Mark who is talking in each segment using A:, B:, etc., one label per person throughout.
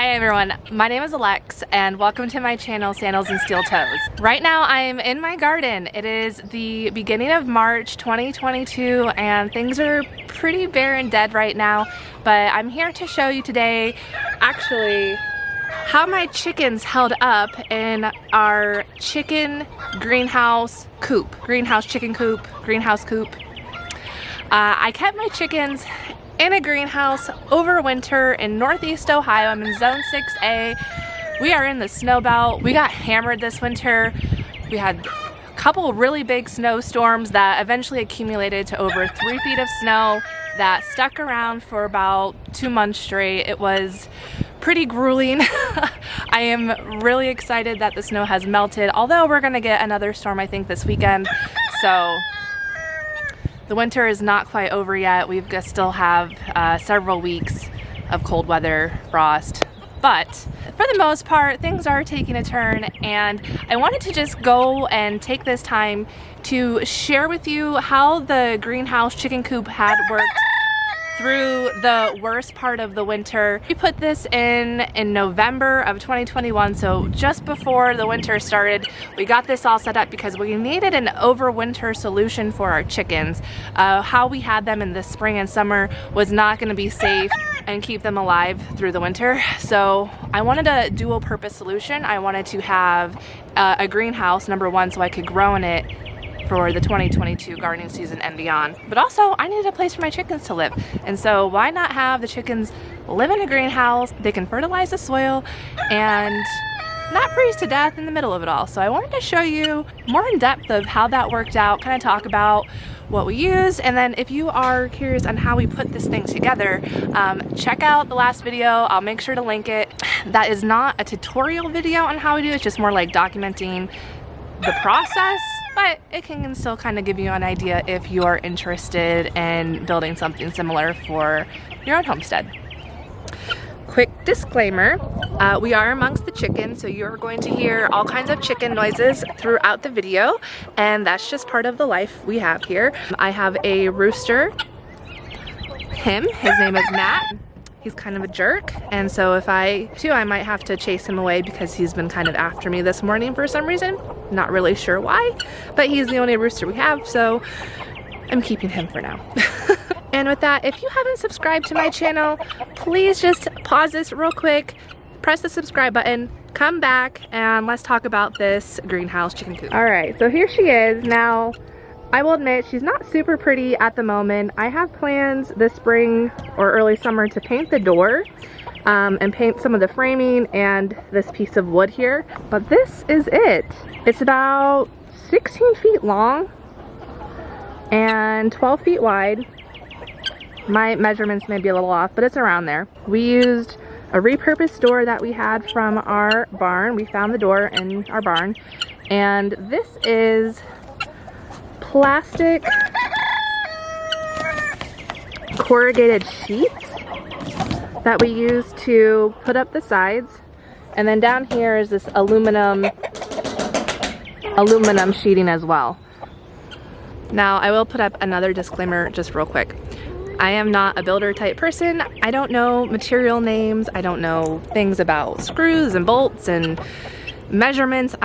A: Hi everyone, my name is Alex and welcome to my channel Sandals and Steel-Toes. Right now I am in my garden. It is the beginning of March 2022 and things are pretty bare and dead right now, but I'm here to show you today actually how my chickens held up in our chicken greenhouse coop. Greenhouse chicken coop, greenhouse coop. I kept my chickens in a greenhouse over winter in Northeast Ohio. I'm in Zone 6A. We are in the snow belt. We got hammered this winter. We had a couple really big snowstorms that eventually accumulated to over 3 feet of snow that stuck around for about 2 months straight. It was pretty grueling. I am really excited that the snow has melted, although we're gonna get another storm I think this weekend. So the winter is not quite over yet. We still have several weeks of cold weather, frost, but for the most part, things are taking a turn, and I wanted to just go and take this time to share with you how the greenhouse chicken coop had worked through the worst part of the winter. We put this in November of 2021, so just before the winter started. We got this all set up because we needed an overwinter solution for our chickens. How we had them in the spring and summer was not going to be safe and keep them alive through the winter. So I wanted a dual purpose solution. I wanted to have a greenhouse, number one, so I could grow in it for the 2022 gardening season and beyond. But also I needed a place for my chickens to live. And so why not have the chickens live in a greenhouse? They can fertilize the soil and not freeze to death in the middle of it all. So I wanted to show you more in depth of how that worked out, kind of talk about what we used, and then if you are curious on how we put this thing together, check out the last video. I'll make sure to link it. That is not a tutorial video on how we do it, it's just more like documenting the process, but it can still kind of give you an idea if you're interested in building something similar for your own homestead. Quick disclaimer, we are amongst the chickens, so you're going to hear all kinds of chicken noises throughout the video, and that's just part of the life we have here. I have a rooster, his name is Matt. He's kind of a jerk, and so if I might have to chase him away because he's been kind of after me this morning for some reason. Not really sure why, but he's the only rooster we have, so I'm keeping him for now. And with that, if you haven't subscribed to my channel, please just pause this real quick, press the subscribe button, come back, and let's talk about this greenhouse chicken coop. All right, so here she is. Now, I will admit she's not super pretty at the moment. I have plans this spring or early summer to paint the door and paint some of the framing and this piece of wood here, but this is it. It's about 16 feet long and 12 feet wide. My measurements may be a little off, but it's around there. We used a repurposed door that we had from our barn. We found the door in our barn, and this is plastic corrugated sheets that we use to put up the sides, and then down here is this aluminum sheeting as well. Now I will put up another disclaimer just real quick. I am not a builder type person. I don't know material names. I don't know things about screws and bolts and measurements.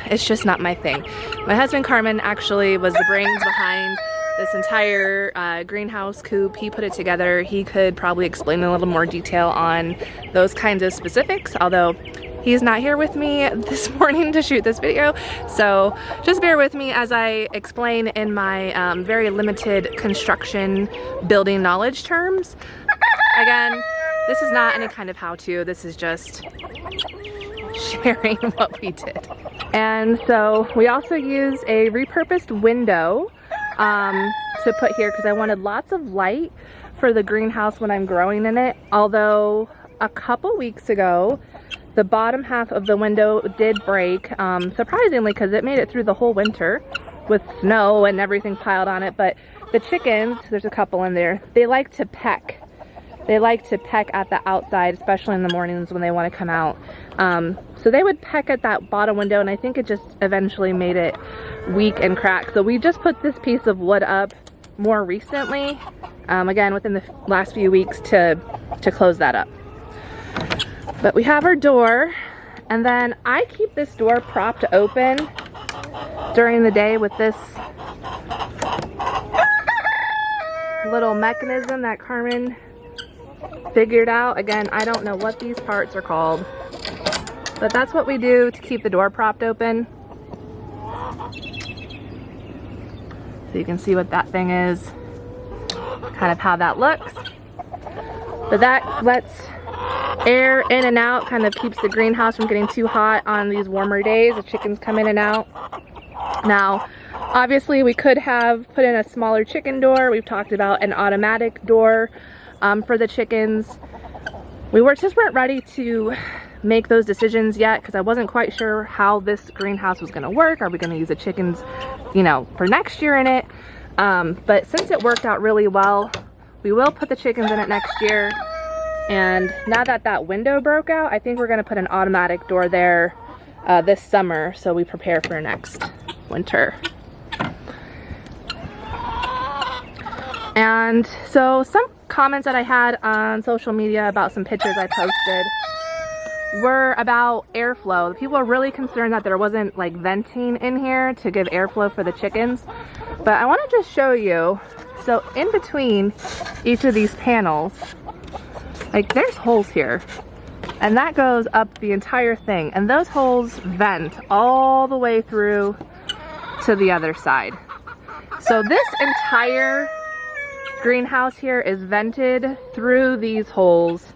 A: It's just not my thing. My husband Carmen actually was the brains behind this entire greenhouse coop. He put it together. He could probably explain in a little more detail on those kinds of specifics, although he's not here with me this morning to shoot this video. So just bear with me as I explain in my very limited construction building knowledge terms. Again, this is not any kind of how-to. This is just sharing what we did. And so we also used a repurposed window to put here because I wanted lots of light for the greenhouse when I'm growing in it. Although a couple weeks ago, the bottom half of the window did break, surprisingly, because it made it through the whole winter with snow and everything piled on it. But the chickens, there's a couple in there, they like to peck. They like to peck at the outside, especially in the mornings when they want to come out. So they would peck at that bottom window, and I think it just eventually made it weak and cracked. So we just put this piece of wood up more recently, again within the last few weeks, to close that up. But we have our door, and then I keep this door propped open during the day with this little mechanism that Carmen figured out. Again, I don't know what these parts are called, but that's what we do to keep the door propped open. So you can see what that thing is, kind of how that looks. But that lets air in and out, kind of keeps the greenhouse from getting too hot on these warmer days. The chickens come in and out. Now, obviously we could have put in a smaller chicken door. We've talked about an automatic door for the chickens. We just weren't ready to make those decisions yet because I wasn't quite sure how this greenhouse was going to work. Are we going to use the chickens, you know, for next year in it? But since it worked out really well, we will put the chickens in it next year. And now that that window broke out, I think we're going to put an automatic door there this summer, so we prepare for next winter. And so some comments that I had on social media about some pictures I posted were about airflow. People are really concerned that there wasn't like venting in here to give airflow for the chickens. But I want to just show you, so in between each of these panels, like there's holes here, and that goes up the entire thing, and those holes vent all the way through to the other side. So this entire greenhouse here is vented through these holes,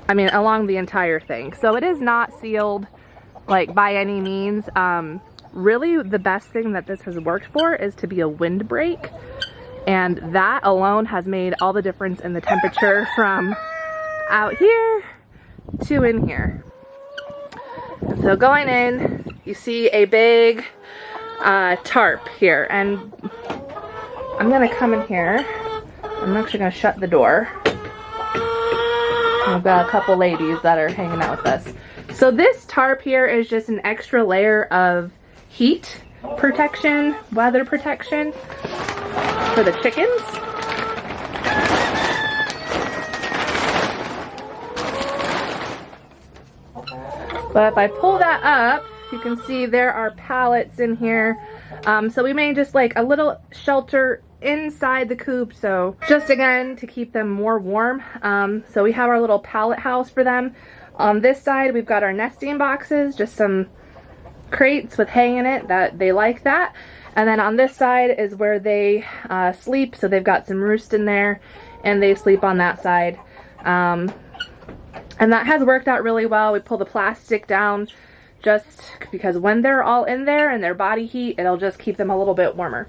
A: I mean along the entire thing. So it is not sealed like by any means. Really the best thing that this has worked for is to be a windbreak, and that alone has made all the difference in the temperature from out here to in here. And so going in, you see a big tarp here, and I'm gonna come in here. I'm actually gonna shut the door. We've got a couple ladies that are hanging out with us. So this tarp here is just an extra layer of heat protection, weather protection for the chickens. But if I pull that up, you can see there are pallets in here. So we made just like a little shelter inside the coop, so just again to keep them more warm. So we have our little pallet house for them. On this side we've got our nesting boxes, just some crates with hay in it that they like that. And then on this side is where they sleep, so they've got some roost in there and they sleep on that side. And that has worked out really well. We pull the plastic down just because when they're all in there and their body heat, it'll just keep them a little bit warmer.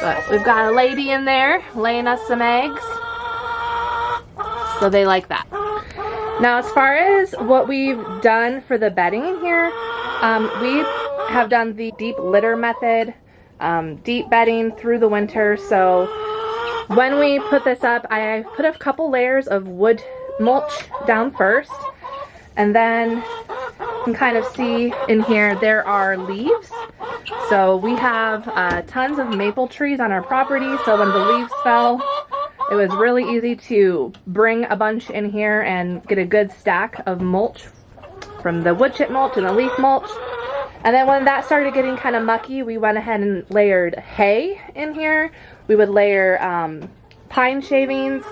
A: But we've got a lady in there laying us some eggs, so they like that. Now as far as what we've done for the bedding in here, we have done the deep litter method, deep bedding through the winter. So when we put this up, I put a couple layers of wood mulch down first, and then you can kind of see in here there are leaves. So we have tons of maple trees on our property, so when the leaves fell, it was really easy to bring a bunch in here and get a good stack of mulch from the wood chip mulch and the leaf mulch. And then when that started getting kind of mucky, we went ahead and layered hay in here. We would layer pine shavings,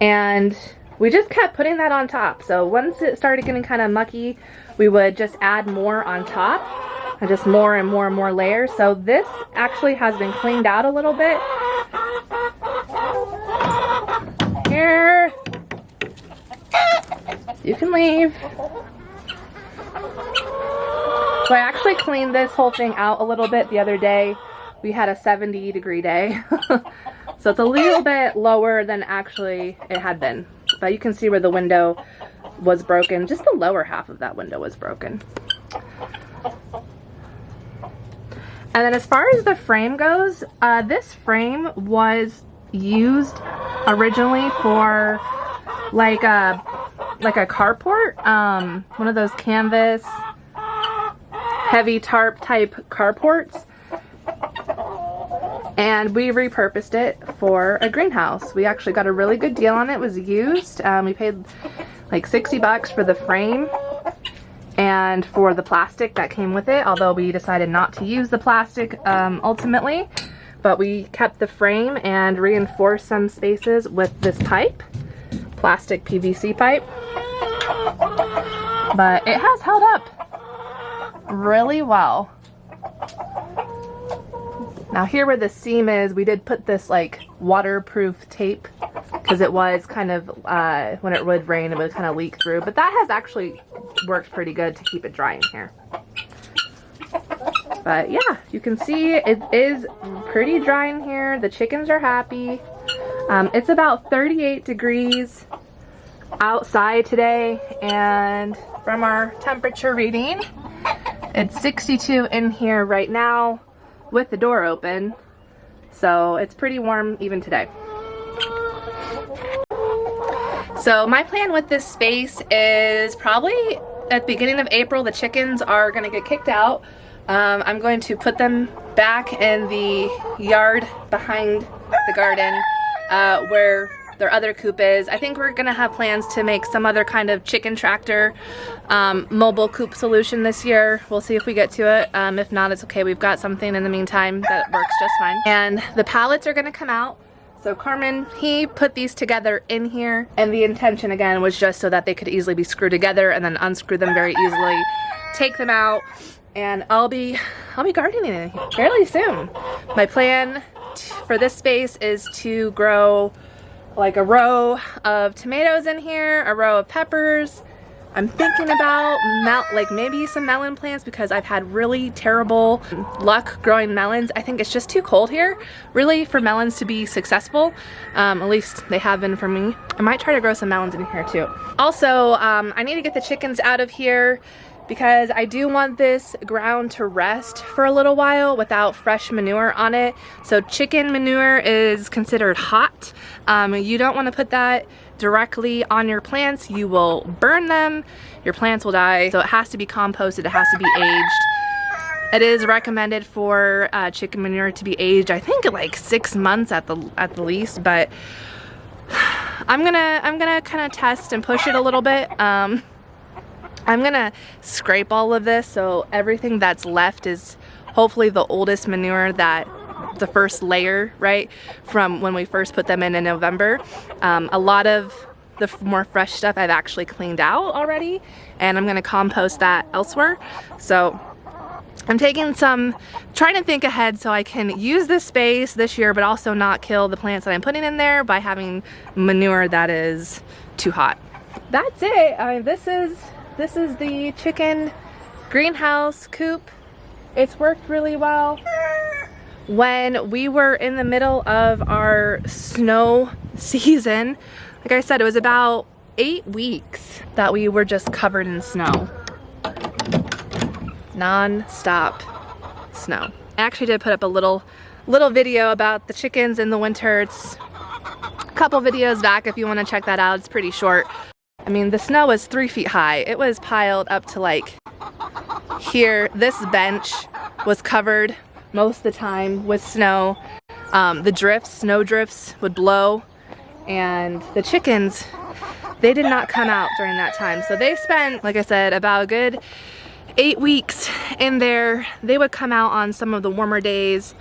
A: and we just kept putting that on top. So once it started getting kind of mucky, we would just add more on top, and just more and more and more layers. So this actually has been cleaned out a little bit. Here, you can leave. So I actually cleaned this whole thing out a little bit the other day. We had a 70-degree day. So it's a little bit lower than actually it had been. But you can see where the window was broken. Just the lower half of that window was broken. And then as far as the frame goes, this frame was used originally for like a carport, one of those canvas heavy tarp type carports, and we repurposed it for a greenhouse. We actually got a really good deal on it. It was used. We paid like 60 bucks for the frame and for the plastic that came with it, although we decided not to use the plastic ultimately. But we kept the frame and reinforced some spaces with this pipe, plastic PVC pipe. But it has held up really well. Now here where the seam is, we did put this like waterproof tape because it was kind of, when it would rain, it would kind of leak through. But that has actually worked pretty good to keep it dry in here. But yeah, you can see it is pretty dry in here. The chickens are happy. It's about 38 degrees outside today, and from our temperature reading, it's 62 in here right now with the door open, so it's pretty warm even today. So my plan with this space is probably at the beginning of April, the chickens are going to get kicked out. I'm going to put them back in the yard behind the garden where their other coop is. I think we're gonna have plans to make some other kind of chicken tractor mobile coop solution this year. We'll see if we get to it. If not, it's okay. We've got something in the meantime that works just fine. And the pallets are gonna come out. So Carmen, he put these together in here, and the intention again was just so that they could easily be screwed together and then unscrew them very easily, take them out, and I'll be gardening in here fairly soon. My plan for this space is to grow like a row of tomatoes in here, a row of peppers. I'm thinking about like maybe some melon plants because I've had really terrible luck growing melons. I think it's just too cold here really for melons to be successful. At least they have been for me. I might try to grow some melons in here too. Also, I need to get the chickens out of here because I do want this ground to rest for a little while without fresh manure on it. So chicken manure is considered hot. You don't want to put that directly on your plants. You will burn them, your plants will die. So it has to be composted, it has to be aged. It is recommended for chicken manure to be aged, I think like 6 months at the least, but I'm gonna kind of test and push it a little bit. I'm gonna scrape all of this so everything that's left is hopefully the oldest manure, that the first layer, right, from when we first put them in November. A lot of the more fresh stuff I've actually cleaned out already, and I'm gonna compost that elsewhere. So I'm taking some, trying to think ahead so I can use this space this year but also not kill the plants that I'm putting in there by having manure that is too hot. That's it. I mean, this is the chicken greenhouse coop. It's worked really well. When we were in the middle of our snow season, like I said, it was about 8 weeks that we were just covered in snow. Non-stop snow. I actually did put up a little video about the chickens in the winter. It's a couple videos back if you want to check that out. It's pretty short. I mean, the snow was 3 feet high. It was piled up to like here. This bench was covered most of the time with snow. The snow drifts would blow, and the chickens, they did not come out during that time. So they spent, like I said, about a good 8 weeks in there. They would come out on some of the warmer days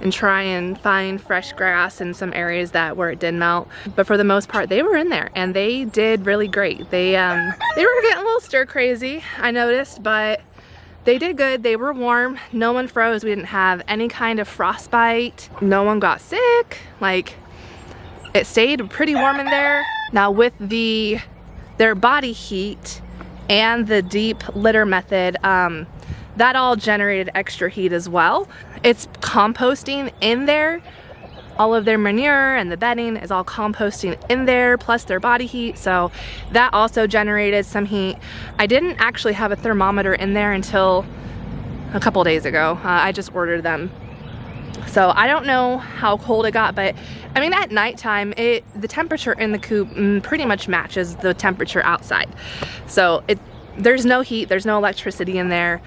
A: and try and find fresh grass in some areas where it did melt. But for the most part, they were in there and they did really great. They were getting a little stir crazy, I noticed, but they did good. They were warm. No one froze. We didn't have any kind of frostbite. No one got sick. Like, it stayed pretty warm in there. Now with their body heat and the deep litter method, that all generated extra heat as well. It's composting in there. All of their manure and the bedding is all composting in there, plus their body heat. So that also generated some heat. I didn't actually have a thermometer in there until a couple days ago. I just ordered them. So I don't know how cold it got, but I mean, at nighttime, the temperature in the coop pretty much matches the temperature outside. So there's no heat, there's no electricity in there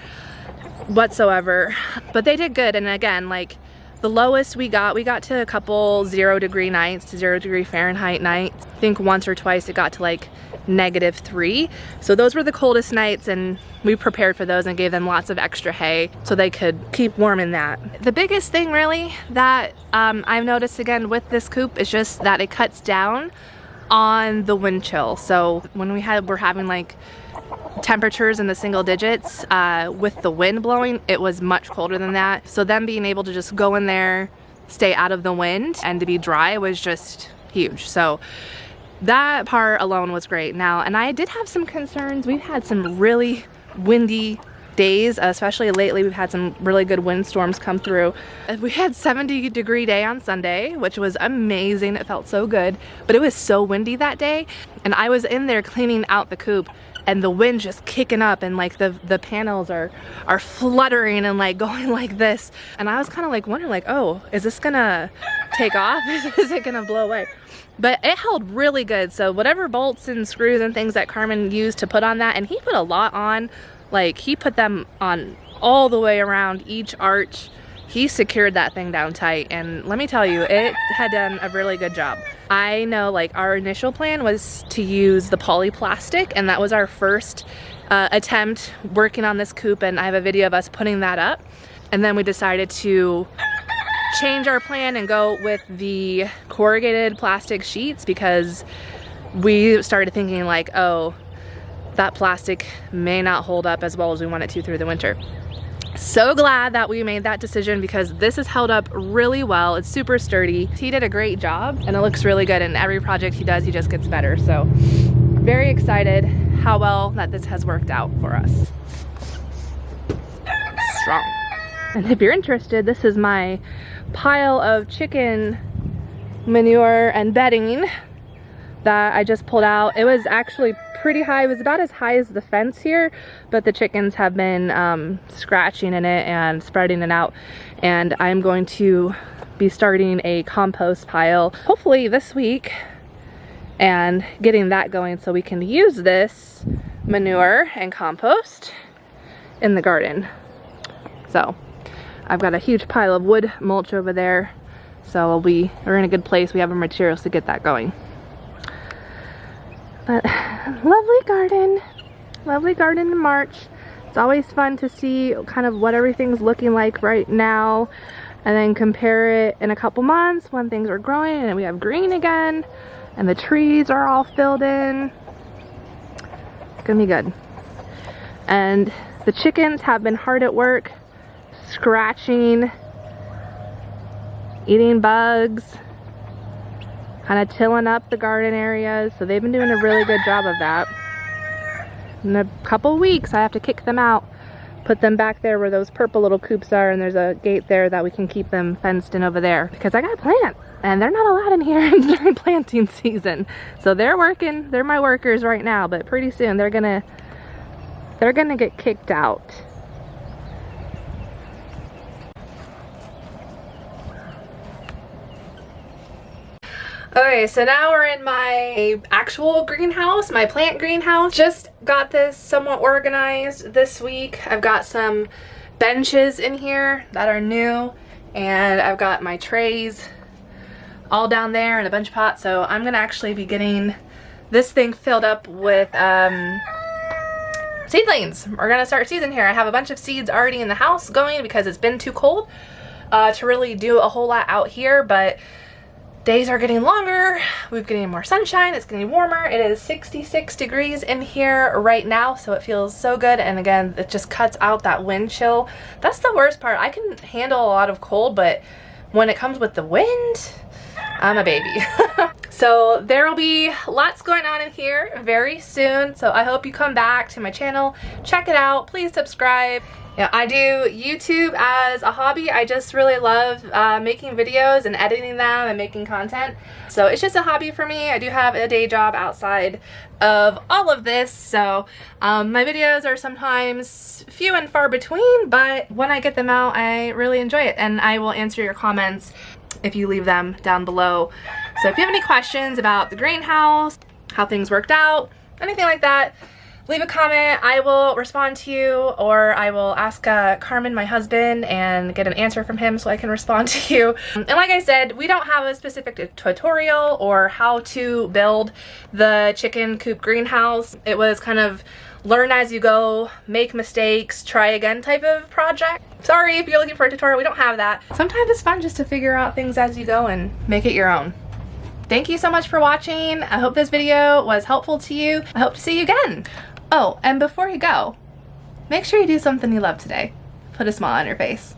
A: whatsoever. But they did good. And again, like, The lowest we got to a couple 0 degree nights, 0 degree Fahrenheit nights. I think once or twice it got to like -3. So those were the coldest nights, and we prepared for those and gave them lots of extra hay so they could keep warm in that. The biggest thing really that I've noticed again with this coop is just that it cuts down on the wind chill. So when we're having like temperatures in the single digits with the wind blowing, it was much colder than that. So them being able to just go in there, stay out of the wind, and to be dry was just huge. So that part alone was great. Now, and I did have some concerns. We've had some really windy days, especially lately. We've had some really good windstorms come through. We had 70-degree day on Sunday, which was amazing. It felt so good, but it was so windy that day. And I was in there cleaning out the coop, and the wind just kicking up, and like the panels are fluttering and like going like this. And I was kind of like wondering like, oh, is this gonna take off? Is it gonna blow away? But it held really good. So whatever bolts and screws and things that Carmen used to put on that, and he put a lot on, like he put them on all the way around each arch. He secured that thing down tight, and let me tell you, it had done a really good job. I know like our initial plan was to use the polyplastic, and that was our first attempt working on this coop, and I have a video of us putting that up. And then we decided to change our plan and go with the corrugated plastic sheets, because we started thinking like, oh, that plastic may not hold up as well as we want it to through the winter. So glad that we made that decision, because this has held up really well. It's super sturdy. He did a great job, and it looks really good, and every project he does, he just gets better. So very excited how well that this has worked out for us. Strong. And if you're interested, this is my pile of chicken manure and bedding that I just pulled out. It was actually pretty high. It was about as high as the fence here, but the chickens have been scratching in it and spreading it out. And I'm going to be starting a compost pile hopefully this week and getting that going so we can use this manure and compost in the garden. So I've got a huge pile of wood mulch over there, so we're in a good place. We have our materials to get that going. But lovely garden in March. It's always fun to see kind of what everything's looking like right now, and then compare it in a couple months when things are growing and we have green again and the trees are all filled in. It's gonna be good. And the chickens have been hard at work, scratching, eating bugs, kind of tilling up the garden areas. So they've been doing a really good job of that. In a couple weeks, I have to kick them out, put them back there where those purple little coops are, and there's a gate there that we can keep them fenced in over there, because I gotta plant, and they're not allowed in here during planting season. So they're working, they're my workers right now, but pretty soon they're gonna get kicked out. Okay, so now we're in my actual greenhouse, my plant greenhouse. Just got this somewhat organized this week. I've got some benches in here that are new, and I've got my trays all down there and a bunch of pots. So I'm gonna actually be getting this thing filled up with seedlings. We're gonna start seeding here. I have a bunch of seeds already in the house going because it's been too cold to really do a whole lot out here, but days are getting longer, we're getting more sunshine, it's getting warmer. It is 66 degrees in here right now, so it feels so good. And again, it just cuts out that wind chill. That's the worst part. I can handle a lot of cold, but when it comes with the wind, I'm a baby. So there will be lots going on in here very soon, so I hope you come back to my channel, check it out, please subscribe. Yeah, I do YouTube as a hobby. I just really love making videos and editing them and making content. So it's just a hobby for me. I do have a day job outside of all of this. So my videos are sometimes few and far between, but when I get them out, I really enjoy it. And I will answer your comments if you leave them down below. So if you have any questions about the greenhouse, how things worked out, anything like that, leave a comment. I will respond to you, or I will ask Carmen, my husband, and get an answer from him so I can respond to you. And like I said, we don't have a specific tutorial or how to build the chicken coop greenhouse. It was kind of learn as you go, make mistakes, try again type of project. Sorry if you're looking for a tutorial, we don't have that. Sometimes it's fun just to figure out things as you go and make it your own. Thank you so much for watching. I hope this video was helpful to you. I hope to see you again. Oh, and before you go, make sure you do something you love today. Put a smile on your face.